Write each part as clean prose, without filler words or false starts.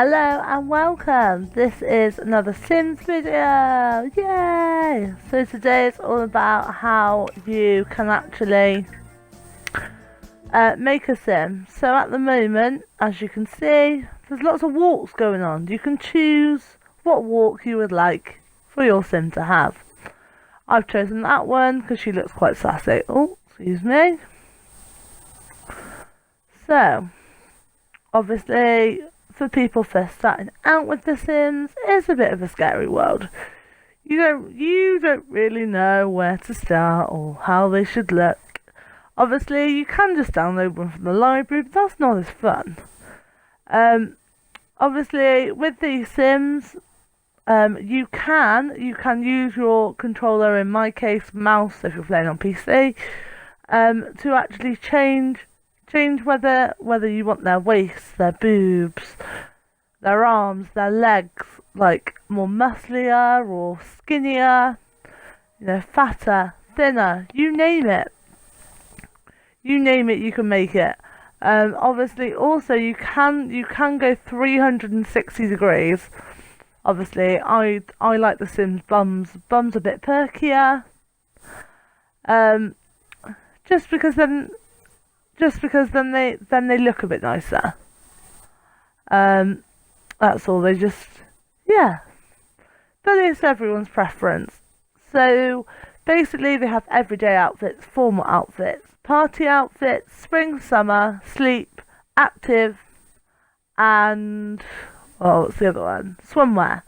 Hello and welcome. This is another Sims video. Yay! So today it's all about how you can actually make a sim. So at the moment, as you can see, there's lots of walks going on. You can choose what walk you would like for your sim to have. I've chosen that one because she looks quite sassy. Oh, excuse me. So, obviously, for people first starting out with The Sims, it's a bit of a scary world. You don't really know where to start or how they should look. Obviously, you can just download one from the library, but that's not as fun. Obviously, with these Sims, you can use your controller, in my case, mouse if you're playing on PC, to actually change whether you want their waist, their boobs, their arms, their legs, like more musclier or skinnier, fatter, thinner, you name it. You name it, you can make it. Obviously, also you can go 360 degrees. Obviously, I like the Sims bums. Bums a bit perkier. Um, just because then they look a bit nicer. That's all. Yeah. But it's everyone's preference. So basically, they have everyday outfits, formal outfits, party outfits, spring, summer, sleep, active, and what's the other one? Swimwear.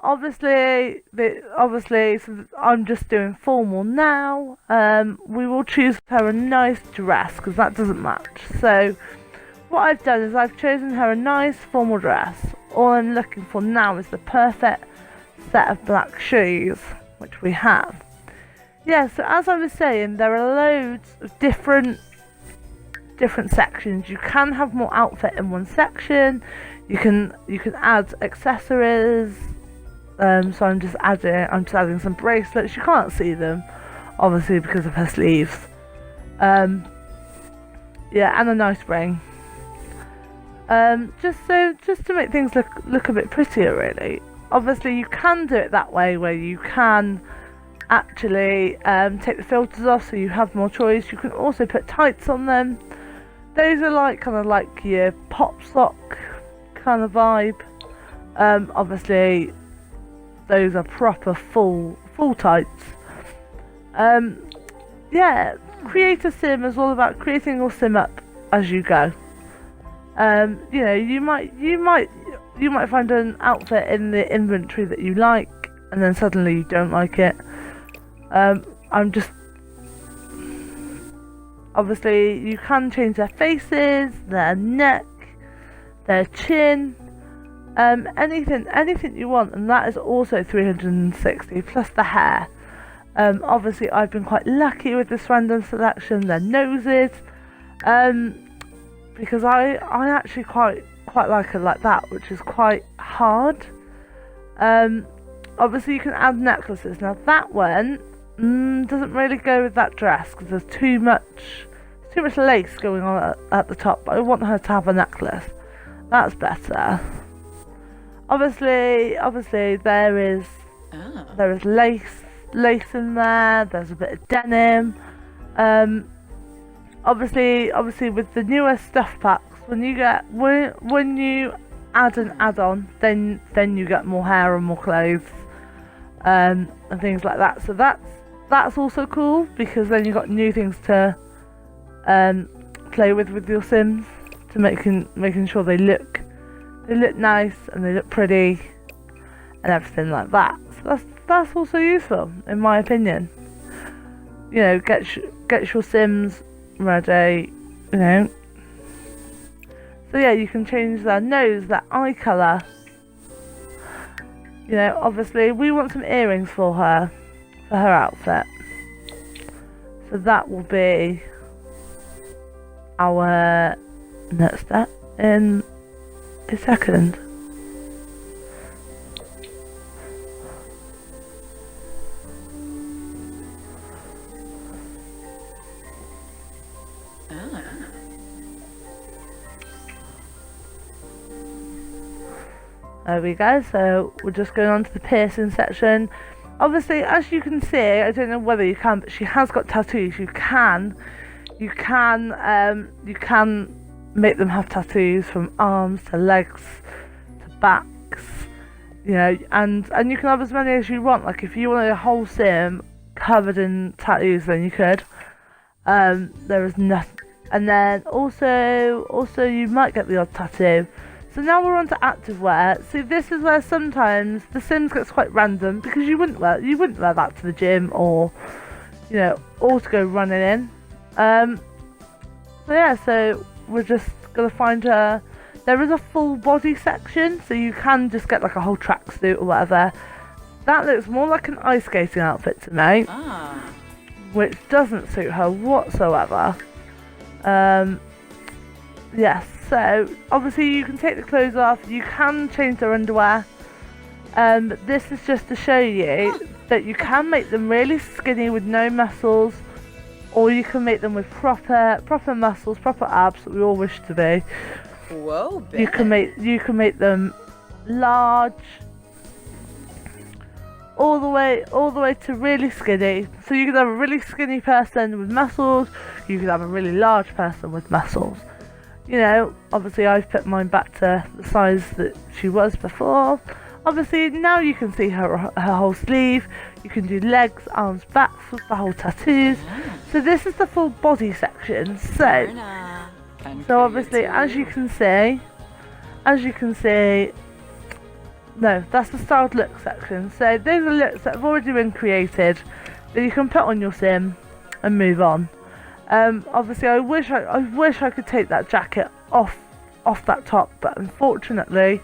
Obviously, so I'm just doing formal now. We will choose her a nice dress because that doesn't match. So what I've done is I've chosen her a nice formal dress. All I'm looking for now is the perfect set of black shoes, which we have. Yeah, so as I was saying, there are loads of different sections. You can have more outfit in one section. You can add accessories. So I'm just adding some bracelets. You can't see them, obviously, because of her sleeves. Yeah, and a nice ring. Just to make things look a bit prettier, really. Obviously, you can do it that way, where you can actually take the filters off, so you have more choice. You can also put tights on them. Those are kind of like your pop sock kind of vibe. Obviously, those are proper full tights. Yeah, create a sim is all about creating your sim up as you go. You might find an outfit in the inventory that you like, and then suddenly you don't like it. Obviously, you can change their faces, their neck, their chin, anything you want, and that is also 360 plus the hair. Obviously, I've been quite lucky with this random selection. Their noses, because I actually quite like her like that, which is quite hard. Obviously, you can add necklaces. Now that one doesn't really go with that dress because there's too much lace going on at the top. But I want her to have a necklace. That's better. Obviously there is lace in there. There's a bit of denim. Obviously with the newer stuff packs, when you add an add-on, then you get more hair and more clothes, and things like that. So that's also cool because then you've got new things to play with your Sims, to making sure they look nice and they look pretty and everything like that. So that's also useful in my opinion. Get your Sims ready. So yeah, you can change their nose, their eye colour. Obviously we want some earrings for her outfit. So that will be our next step in a second. There we go. So we're just going on to the piercing section. Obviously, as you can see, I don't know whether you can, but she has got tattoos. You can make them have tattoos from arms to legs to backs, you know, and you can have as many as you want. Like if you wanted a whole sim covered in tattoos, then you could. There is nothing, and then also you might get the odd tattoo. So now we're on to activewear. See, this is where sometimes the Sims gets quite random because you wouldn't wear that to the gym or, you know, or to go running in. So yeah, so we're just gonna find her. There is a full body section, so you can just get like a whole tracksuit or whatever. That looks more like an ice skating outfit to me, which doesn't suit her whatsoever. Yes, so obviously you can take the clothes off, you can change their underwear. This is just to show you that you can make them really skinny with no muscles, or you can make them with proper muscles, proper abs that we all wish to be. Whoa, Ben. You can make them large, all the way to really skinny. So you could have a really skinny person with muscles. You could have a really large person with muscles. You know, obviously I've put mine back to the size that she was before. Obviously now you can see her whole sleeve. You can do legs, arms, backs with the whole tattoos. So this is the full body section. So obviously as you can see, no, that's the styled look section. So those are looks that have already been created that you can put on your sim and move on. Obviously I wish I could take that jacket off that top, but unfortunately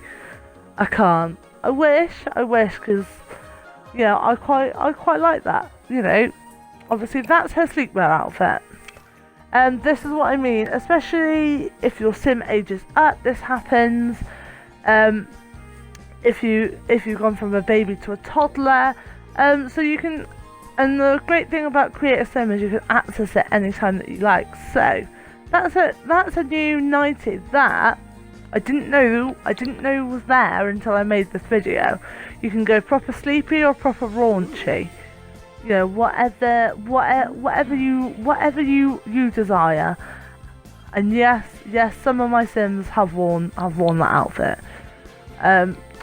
I can't. I wish, because you know, I quite like that. You know, obviously that's her sleepwear outfit. This is what I mean, especially if your sim ages up. This happens. If you've gone from a baby to a toddler, so you can. And the great thing about Create a Sim is you can access it anytime that you like. So that's a new 90 that I didn't know was there until I made this video. You can go proper sleepy or proper raunchy. You know, whatever you desire. And yes, some of my Sims have worn that outfit.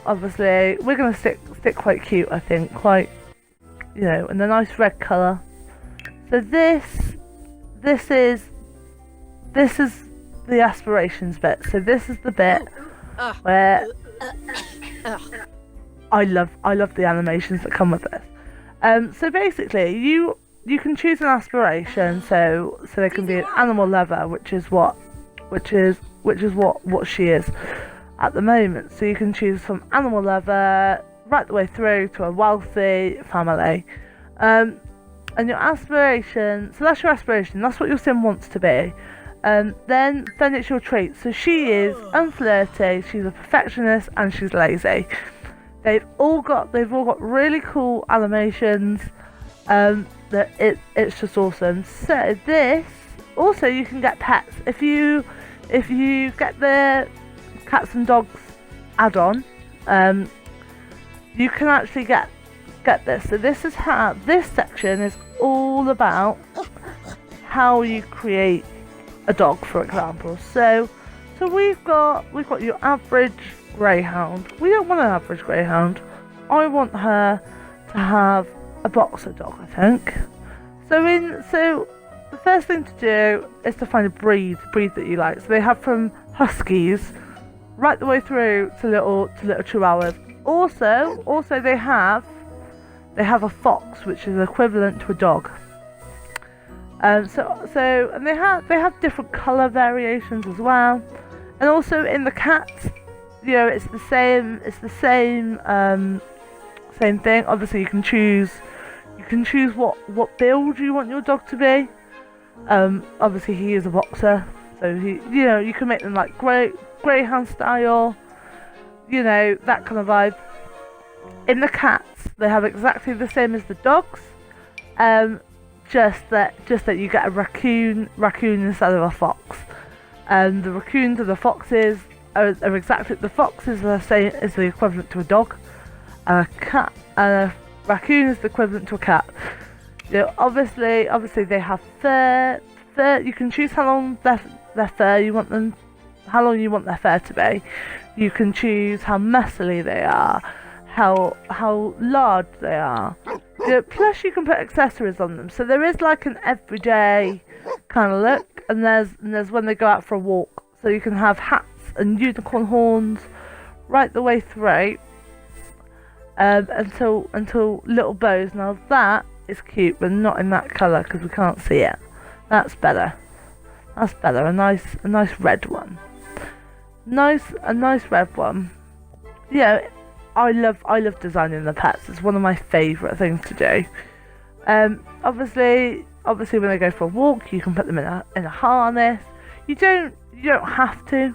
Obviously we're gonna stick quite cute, I think, quite, you know, in a nice red colour. So this is the aspirations bit. So this is the bit where I love the animations that come with this. So basically you can choose an aspiration, so they can be an animal lover, which is what she is at the moment. So you can choose from animal lover right the way through to a wealthy family. And your aspiration, so that's your aspiration, that's what your sim wants to be. Then it's your traits. So she is unflirty, she's a perfectionist, and she's lazy. They've all got really cool animations. That it's just awesome. So this also, you can get pets if you get the cats and dogs add-on. You can actually get this. So this section is all about how you create a dog, for example. So we've got your average greyhound. We don't want an average greyhound. I want her to have a boxer dog, I think. So the first thing to do is to find a breed that you like. So they have from huskies right the way through to little chihuahuas. Also they have a fox, which is equivalent to a dog. And they have different colour variations as well. And also in the cats, you know, it's the same thing. Obviously you can choose what build you want your dog to be. Obviously he is a boxer, so you can make them like greyhound style, you know, that kind of vibe. In the cats, they have exactly the same as the dogs, just that you get a raccoon instead of a fox. The raccoons and the foxes are exactly, the fox is the equivalent to a dog, and a cat and a raccoon is the equivalent to a cat. You know, obviously they have fur. You can choose how long their fur you want them, how long you want their fur to be. You can choose how muscly they are, how large they are. You know, plus you can put accessories on them. So there is like an everyday kind of look, and there's when they go out for a walk. So you can have hats and unicorn horns right the way through, until little bows. Now that is cute, but not in that colour because we can't see it. That's better. That's better. A nice red one. A nice red one. Yeah, I love designing the pets. It's one of my favourite things to do. Obviously when they go for a walk, you can put them in a harness. You don't have to.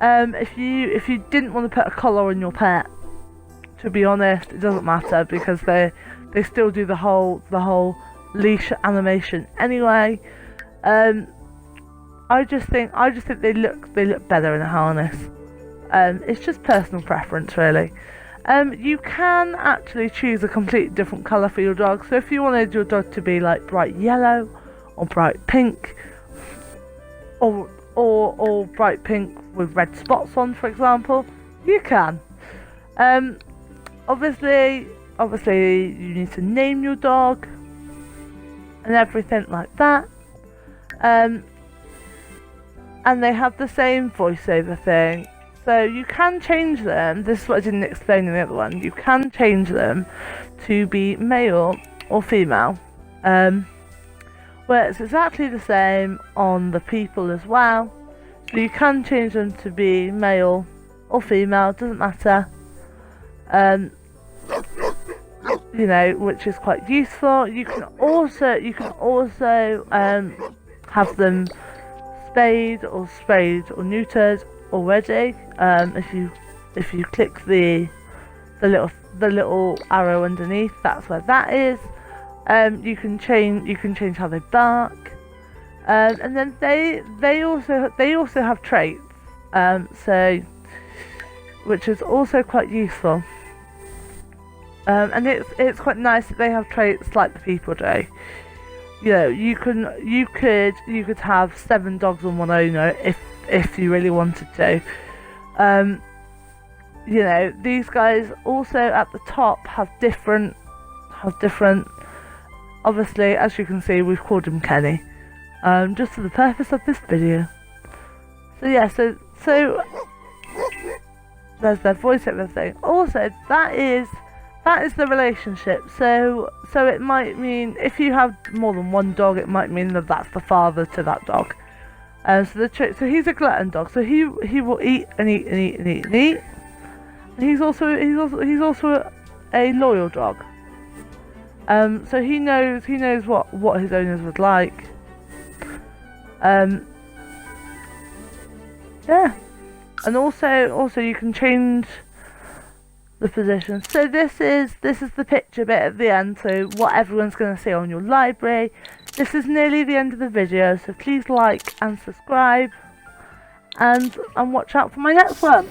If you didn't want to put a collar on your pet, to be honest, it doesn't matter because they still do the whole leash animation anyway. I just think they look better in a harness. It's just personal preference, really. You can actually choose a completely different colour for your dog. So if you wanted your dog to be like bright yellow or bright pink, or bright pink with red spots on, for example, you can. Obviously you need to name your dog and everything like that. And they have the same voiceover thing. So you can change them. This is what I didn't explain in the other one. You can change them to be male or female. Where it's exactly the same on the people as well. So you can change them to be male or female, doesn't matter. You know, which is quite useful. You can also have them spayed or neutered already. If you click the little arrow underneath, that's where that is. You can change how they bark, and then they also have traits, so which is also quite useful. And it's quite nice that they have traits like the people do. You know, you could have 7 dogs on one owner if you really wanted to. You know, these guys also at the top have different. Obviously, as you can see, we've called him Kenny, just for the purpose of this video. So yeah, so there's their voiceover thing. Also, that is the relationship. So it might mean if you have more than one dog, it might mean that that's the father to that dog. So he's a glutton dog. So he will eat and eat and eat and eat and eat. And he's also a loyal dog. So he knows what his owners would like. Yeah, and also you can change the position. So this is the picture bit at the end. So what everyone's going to see on your library. This is nearly the end of the video. So please like and subscribe, and watch out for my next one.